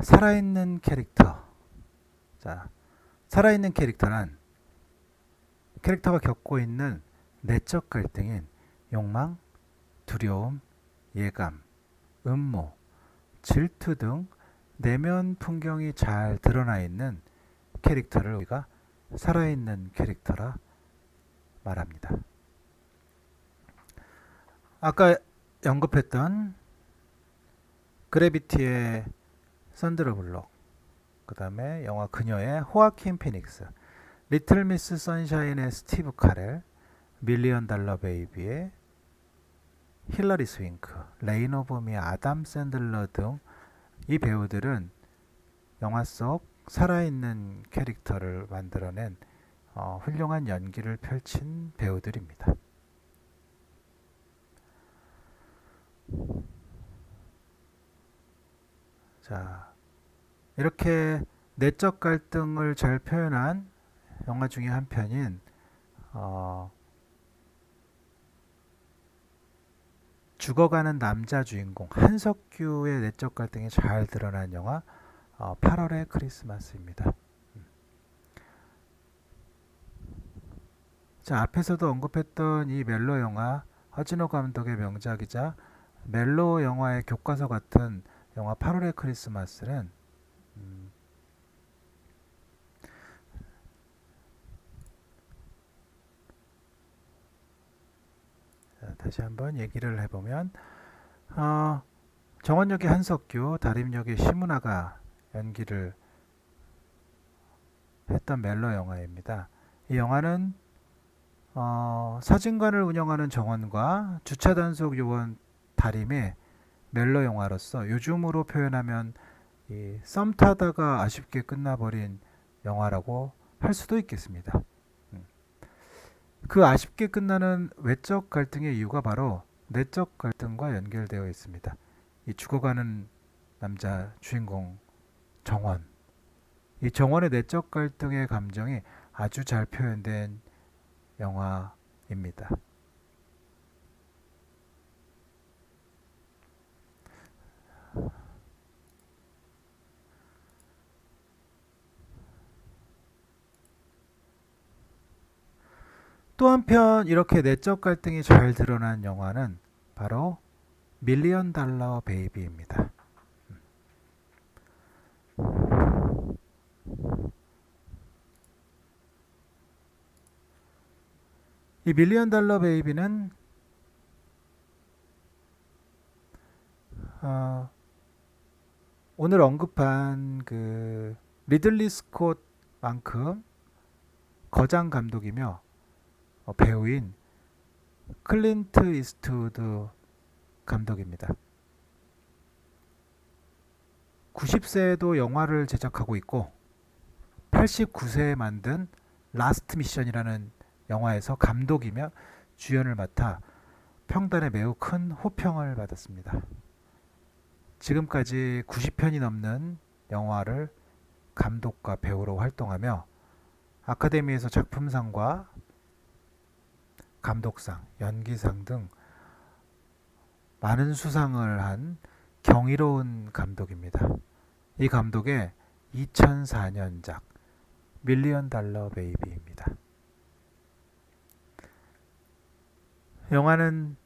살아있는 캐릭터. 자, 살아있는 캐릭터란 캐릭터가 겪고 있는 내적 갈등인 욕망, 두려움, 예감, 음모, 질투 등 내면 풍경이 잘 드러나 있는 캐릭터를 우리가 살아있는 캐릭터라 말합니다. 아까 언급했던 그래비티의 산드라 블록, 그 다음에 영화 그녀의 호아킨 피닉스, 리틀 미스 선샤인의 스티브 카렐, 밀리언 달러 베이비의 힐러리 스윙크, 레인 오브 미 아담 샌들러 등 이 배우들은 영화 속 살아있는 캐릭터를 만들어낸 훌륭한 연기를 펼친 배우들입니다. 자, 이렇게 내적 갈등을 잘 표현한 영화 중에 한 편인 죽어가는 남자 주인공 한석규의 내적 갈등이 잘 드러난 영화 8월의 크리스마스입니다. 자, 앞에서도 언급했던 이 멜로 영화, 허진호 감독의 명작이자 멜로 영화의 교과서 같은 영화 8월의 크리스마스는 자, 다시 한번 얘기를 해보면 정원역의 한석규, 다림역의 심은하가 연기를 했던 멜로 영화입니다. 이 영화는 사진관을 운영하는 정원과 주차 단속 요원 다림의 멜로 영화로서 요즘으로 표현하면 썸 타다가 아쉽게 끝나버린 영화라고 할 수도 있겠습니다. 그 아쉽게 끝나는 외적 갈등의 이유가 바로 내적 갈등과 연결되어 있습니다. 이 죽어가는 남자 주인공 정원, 이 정원의 내적 갈등의 감정이 아주 잘 표현된 영화입니다. 또 한편 이렇게 내적 갈등이 잘 드러난 영화는 바로 밀리언 달러 베이비입니다. 이 밀리언 달러 베이비는 오늘 언급한 그 리들리 스콧만큼 거장 감독이며 배우인 클린트 이스트우드 감독입니다. 90세에도 영화를 제작하고 있고 89세에 만든 라스트 미션이라는 영화에서 감독이며 주연을 맡아 평단에 매우 큰 호평을 받았습니다. 지금까지 90편이 넘는 영화를 감독과 배우로 활동하며 아카데미에서 작품상과 감독상, 연기상 등 많은 수상을 한 경이로운 감독입니다. 이 감독의 2004년작 밀리언 달러 베이비입니다. 영화는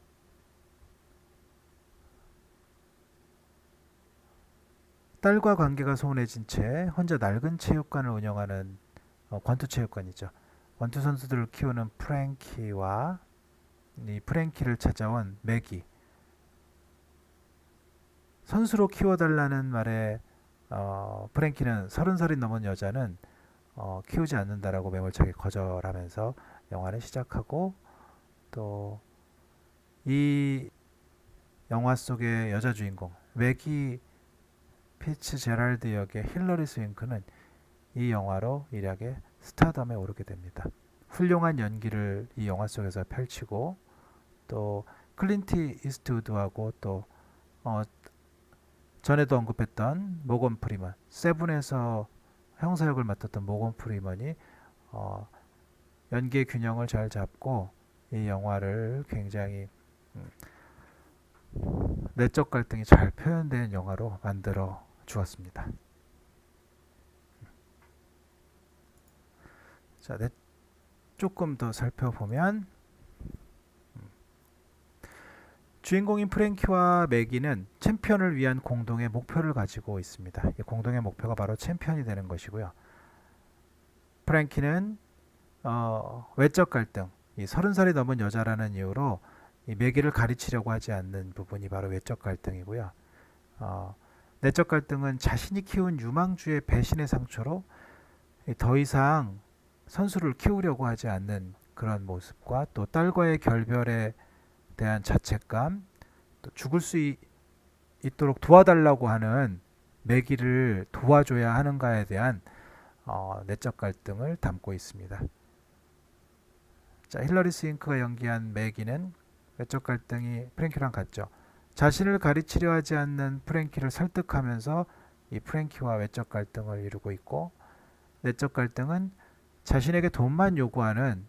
딸과 관계가 소원해진 채 혼자 낡은 체육관을 운영하는 권투체육관이죠. 권투 선수들을 키우는 프랭키와 이 프랭키를 찾아온 맥이, 선수로 키워달라는 말에 프랭키는 30살이 넘은 여자는 키우지 않는다라고 매몰차게 거절하면서 영화를 시작하고, 또 이 영화 속의 여자 주인공 맥이 피츠제랄드 역의 힐러리 스윙크는 이 영화로 일약의 스타덤에 오르게 됩니다. 훌륭한 연기를 이 영화 속에서 펼치고, 또 클린트 이스트우드하고 또 전에도 언급했던 모건 프리먼, 세븐에서 형사 역을 맡았던 모건 프리먼이 연기의 균형을 잘 잡고 이 영화를 굉장히 내적 갈등이 잘 표현된 영화로 만들어 주었습니다. 자, 조금 더 살펴보면 주인공인 프랭키와 매기는 챔피언을 위한 공동의 목표를 가지고 있습니다. 이 공동의 목표가 바로 챔피언이 되는 것이고요. 프랭키는 외적 갈등, 이 30살이 넘은 여자라는 이유로 이 매기를 가르치려고 하지 않는 부분이 바로 외적 갈등이고요. 내적 갈등은 자신이 키운 유망주의 배신의 상처로 더 이상 선수를 키우려고 하지 않는 그런 모습과 또 딸과의 결별에 대한 자책감, 또 죽을 수 있도록 도와달라고 하는 매기를 도와줘야 하는가에 대한 내적 갈등을 담고 있습니다. 자, 힐러리 스윙크가 연기한 매기는 외적 갈등이 프랭키랑 같죠. 자신을 가르치려 하지 않는 프랭키를 설득하면서 이 프랭키와 외적 갈등을 이루고 있고, 내적 갈등은 자신에게 돈만 요구하는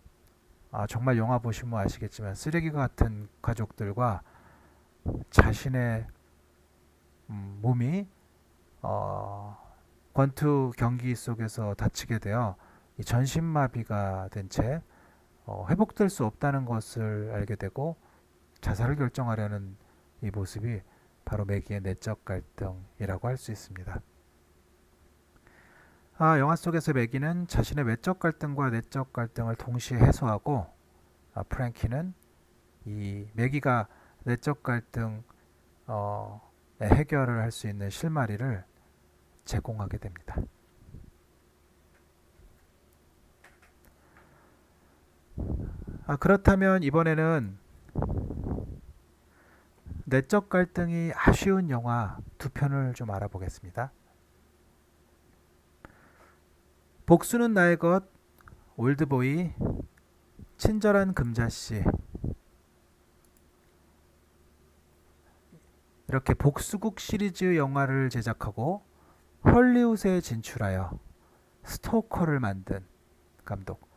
정말 영화 보시면 아시겠지만 쓰레기 같은 가족들과 자신의 몸이 권투 경기 속에서 다치게 되어 이 전신마비가 된 채 회복될 수 없다는 것을 알게 되고 자살을 결정하려는 이 모습이 바로 매기의 내적 갈등이라고 할 수 있습니다. 영화 속에서 매기는 자신의 외적 갈등과 내적 갈등을 동시에 해소하고, 프랭키는 이 매기가 내적 갈등 해결을 할 수 있는 실마리를 제공하게 됩니다. 그렇다면 이번에는 내적 갈등이 아쉬운 영화 두 편을 좀 알아보겠습니다. 복수는 나의 것, 올드보이, 친절한 금자씨. 이렇게 복수국 시리즈 영화를 제작하고 헐리우드에 진출하여 스토커를 만든 감독,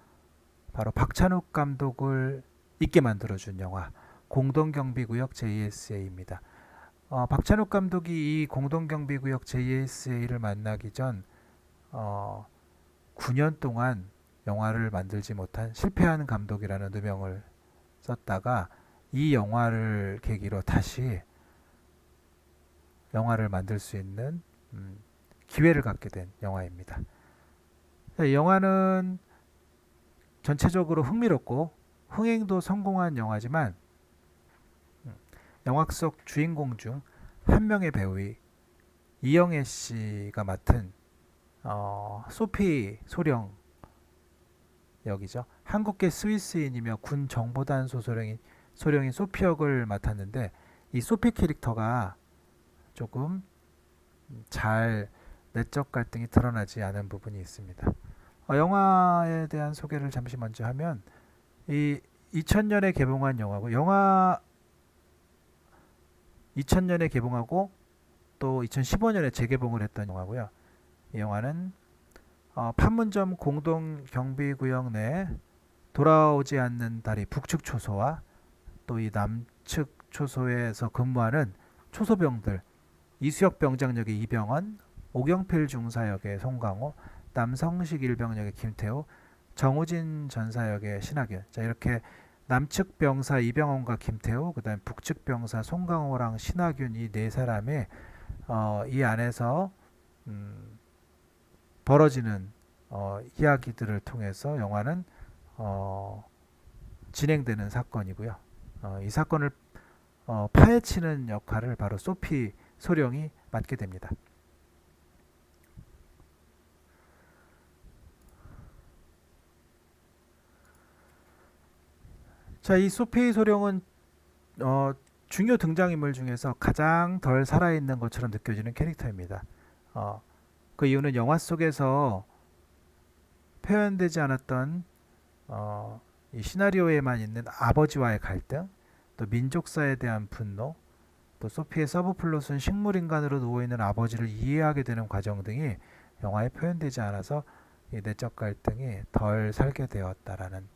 바로 박찬욱 감독을 있게 만들어준 영화 공동경비구역 JSA입니다. 박찬욱 감독이 이 공동경비구역 JSA를 만나기 전 9년 동안 영화를 만들지 못한 실패한 감독이라는 누명을 썼다가 이 영화를 계기로 다시 영화를 만들 수 있는 기회를 갖게 된 영화입니다. 이 영화는 전체적으로 흥미롭고 흥행도 성공한 영화지만 영화 속 주인공 중 한 명의 배우인 이영애 씨가 맡은 소피 소령 역이죠. 한국계 스위스인이며 군 정보단 소령인 소피 역을 맡았는데, 이 소피 캐릭터가 조금 잘 내적 갈등이 드러나지 않은 부분이 있습니다. 영화에 대한 소개를 잠시 먼저 하면, 이 2000년에 개봉한 영화고, 영화 2000년에 개봉하고 또 2015년에 재개봉을 했던 영화고요. 이 영화는 판문점 공동경비구역 내 돌아오지 않는 다리 북측 초소와 또 이 남측 초소에서 근무하는 초소병들, 이수혁 병장 역의 이병헌, 오경필 중사 역의 송강호, 남성식 일병 역의 김태호, 정우진 전사 역의 신하균. 자, 이렇게 남측 병사 이병헌과 김태호, 그다음 북측 병사 송강호랑 신하균, 이 네 사람의 이 안에서 벌어지는 이야기들을 통해서 영화는 진행되는 사건이고요. 이 사건을 파헤치는 역할을 바로 소피 소령이 맡게 됩니다. 자, 이 소피 소령은 중요 등장인물 중에서 가장 덜 살아있는 것처럼 느껴지는 캐릭터입니다. 그 이유는 영화 속에서 표현되지 않았던 이 시나리오에만 있는 아버지와의 갈등, 또 민족사에 대한 분노, 또 소피의 서브플롯은 식물인간으로 누워있는 아버지를 이해하게 되는 과정 등이 영화에 표현되지 않아서 이 내적 갈등이 덜 살게 되었다라는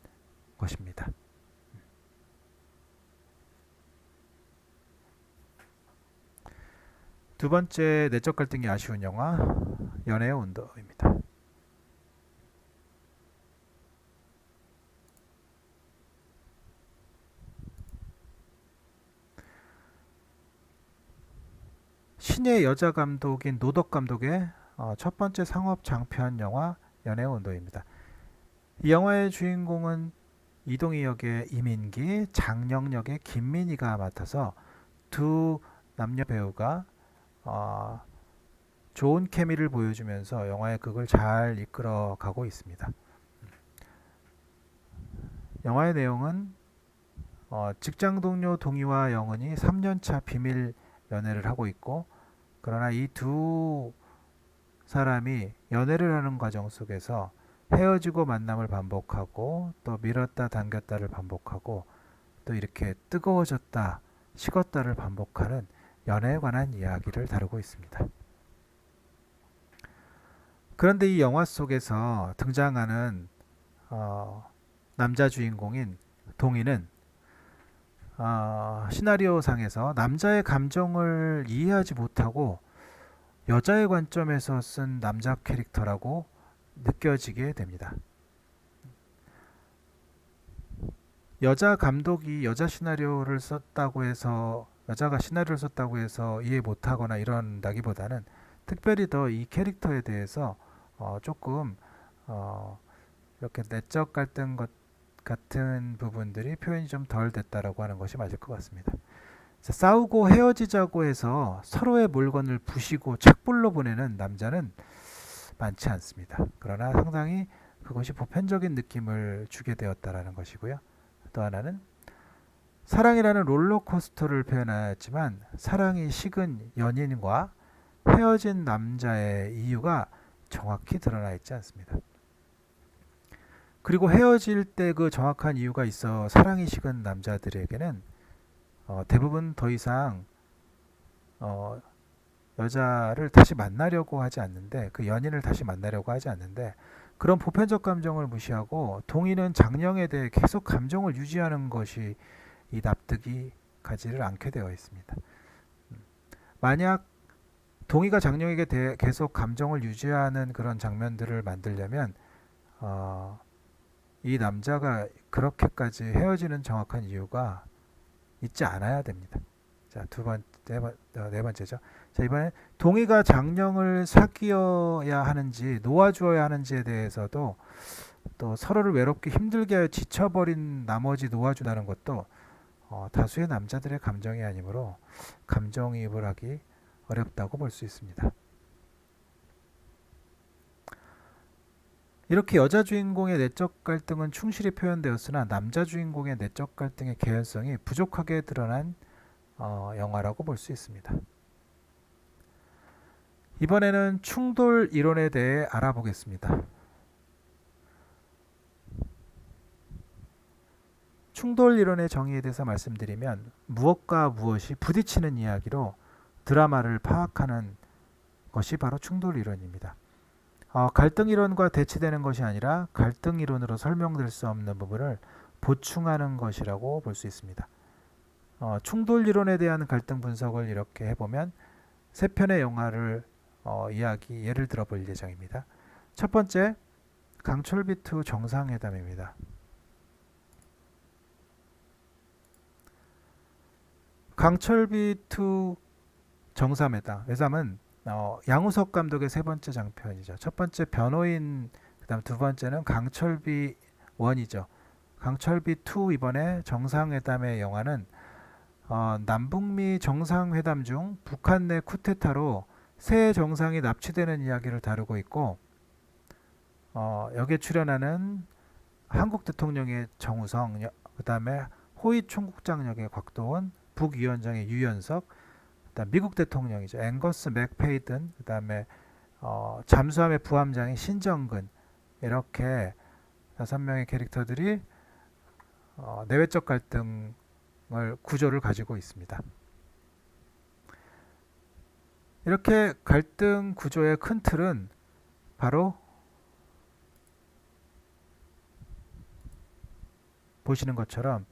것입니다. 두 번째 내적 갈등이 아쉬운 영화, 연애의 온도입니다. 신예 여자 감독인 노덕 감독의 첫 번째 상업 장편 영화 연애의 온도입니다. 이 영화의 주인공은 이동희 역의 이민기, 장영 역의 김민희가 맡아서 두 남녀 배우가 좋은 케미를 보여주면서 영화의 극을 잘 이끌어 가고 있습니다. 영화의 내용은 직장 동료 동희와 영은이 3년차 비밀 연애를 하고 있고, 그러나 이 두 사람이 연애를 하는 과정 속에서 헤어지고 만남을 반복하고 또 밀었다 당겼다를 반복하고 또 이렇게 뜨거워졌다 식었다를 반복하는 연애에 관한 이야기를 다루고 있습니다. 그런데 이 영화 속에서 등장하는 남자 주인공인 동희는 시나리오 상에서 남자의 감정을 이해하지 못하고 여자의 관점에서 쓴 남자 캐릭터라고 느껴지게 됩니다. 여자 감독이 여자 시나리오를 썼다고 해서 여자가 시나리오를 썼다고 해서 이해 못하거나 이런다기보다는 특별히 더 이 캐릭터에 대해서 조금 이렇게 내적 갈등 같은 부분들이 표현이 좀 덜 됐다라고 하는 것이 맞을 것 같습니다. 자, 싸우고 헤어지자고 해서 서로의 물건을 부시고 착불로 보내는 남자는 많지 않습니다. 그러나 상당히 그것이 보편적인 느낌을 주게 되었다라는 것이고요. 또 하나는 사랑이라는 롤러코스터를 표현하였지만 사랑이 식은 연인과 헤어진 남자의 이유가 정확히 드러나 있지 않습니다. 그리고 헤어질 때 그 정확한 이유가 있어 사랑이 식은 남자들에게는 대부분 더 이상 여자를 다시 만나려고 하지 않는데, 그 연인을 다시 만나려고 하지 않는데, 그런 보편적 감정을 무시하고 동의는 장령에 대해 계속 감정을 유지하는 것이 이 납득이 가지를 않게 되어 있습니다. 만약 동의가 장령에게 대해 계속 감정을 유지하는 그런 장면들을 만들려면 이 남자가 그렇게까지 헤어지는 정확한 이유가 있지 않아야 됩니다. 자, 네 번째죠. 자, 이번에 동의가 장령을 사귀어야 하는지 놓아주어야 하는지에 대해서도 또 서로를 외롭게 힘들게 하여 지쳐버린 나머지 놓아준다는 것도 다수의 남자들의 감정이 아니므로 감정이입을 하기 어렵다고 볼 수 있습니다. 이렇게 여자 주인공의 내적 갈등은 충실히 표현되었으나 남자 주인공의 내적 갈등의 개연성이 부족하게 드러난 영화라고 볼 수 있습니다. 이번에는 충돌 이론에 대해 알아보겠습니다. 충돌 이론의 정의에 대해서 말씀드리면 무엇과 무엇이 부딪히는 이야기로 드라마를 파악하는 것이 바로 충돌 이론입니다. 갈등 이론과 대치되는 것이 아니라 갈등 이론으로 설명될 수 없는 부분을 보충하는 것이라고 볼 수 있습니다. 충돌 이론에 대한 갈등 분석을 이렇게 해보면 세 편의 영화를 예를 들어볼 예정입니다. 첫 번째, 강철비2 정상회담입니다. 강철비2 정상회담은 양우석 감독의 세 번째 장편이죠. 첫 번째 변호인, 그다음 두 번째는 강철비 1이죠. 강철비 2 이번에 정상회담의 영화는 남북미 정상회담 중 북한 내 쿠데타로 새 정상이 납치되는 이야기를 다루고 있고, 여기에 출연하는 한국 대통령의 정우성, 그다음에 호위 총국장 역의 곽도원, 북위원장의 유연석, 그다음 미국 대통령이죠. 앵거스 맥페이든, 그다음에 잠수함의 부함장인 신정근, 이렇게 5명의 캐릭터들이 내외적 갈등을 구조를 가지고 있습니다. 이렇게 갈등 구조의 큰 틀은 바로 보시는 것처럼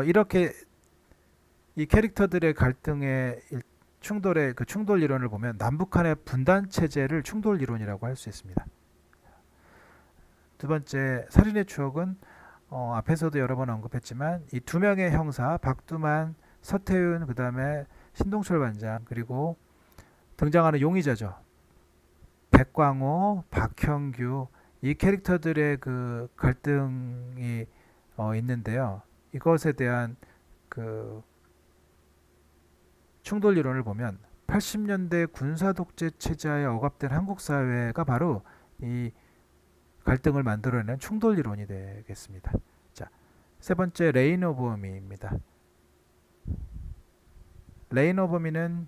이렇게 이 캐릭터들의 갈등의 충돌의 그 충돌 이론을 보면 남북한의 분단 체제를 충돌 이론이라고 할 수 있습니다. 두 번째, 살인의 추억은 앞에서도 여러 번 언급했지만 이 두 명의 형사 박두만, 서태윤, 그다음에 신동철 반장, 그리고 등장하는 용의자죠. 백광호, 박형규 이 캐릭터들의 그 갈등이 있는데요. 이것에 대한 그 충돌 이론을 보면 80년대 군사 독재 체제에 억압된 한국 사회가 바로 이 갈등을 만들어내는 충돌 이론이 되겠습니다. 자, 세 번째 레인 오브 미입니다. 레인 오브 미는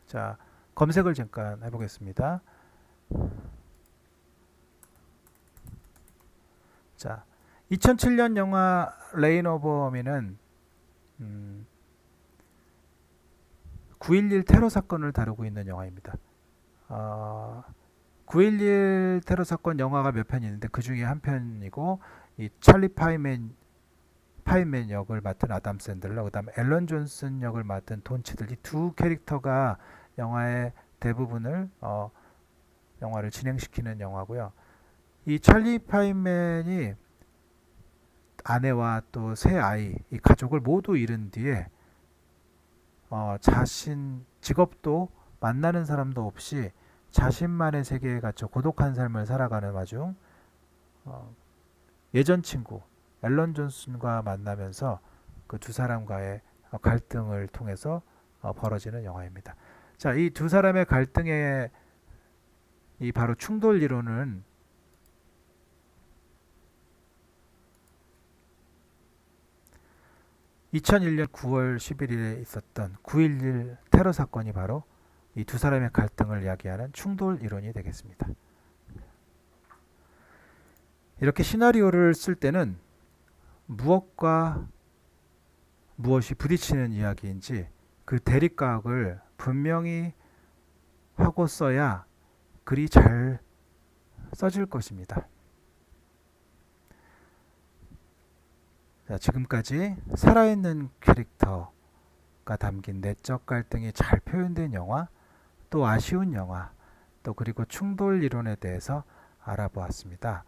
자, 검색을 잠깐 해보겠습니다. 자, 2007년 영화 레인 오브 미는 9.11 테러 사건을 다루고 있는 영화입니다. 9.11 테러 사건 영화가 몇 편이 있는데 그 중에 한 편이고 이 찰리 파이맨 역을 맡은 아담 샌들러, 그다음 앨런 존슨 역을 맡은 돈 치들 이 두 캐릭터가 영화의 대부분을 영화를 진행시키는 영화고요. 이 찰리 파이맨이 아내와 또 세 아이, 이 가족을 모두 잃은 뒤에 자신 직업도 만나는 사람도 없이 자신만의 세계에 갇혀 고독한 삶을 살아가는 와중 예전 친구 앨런 존슨과 만나면서 그 두 사람과의 갈등을 통해서 벌어지는 영화입니다. 자, 이 두 사람의 갈등의 이 바로 충돌 이론은 2001년 9월 11일에 있었던 9.11 테러 사건이 바로 이 두 사람의 갈등을 이야기하는 충돌 이론이 되겠습니다. 이렇게 시나리오를 쓸 때는 무엇과 무엇이 부딪히는 이야기인지 그 대립각을 분명히 하고 써야 글이 잘 써질 것입니다. 자, 지금까지 살아있는 캐릭터가 담긴 내적 갈등이 잘 표현된 영화, 또 아쉬운 영화, 또 그리고 충돌 이론에 대해서 알아보았습니다.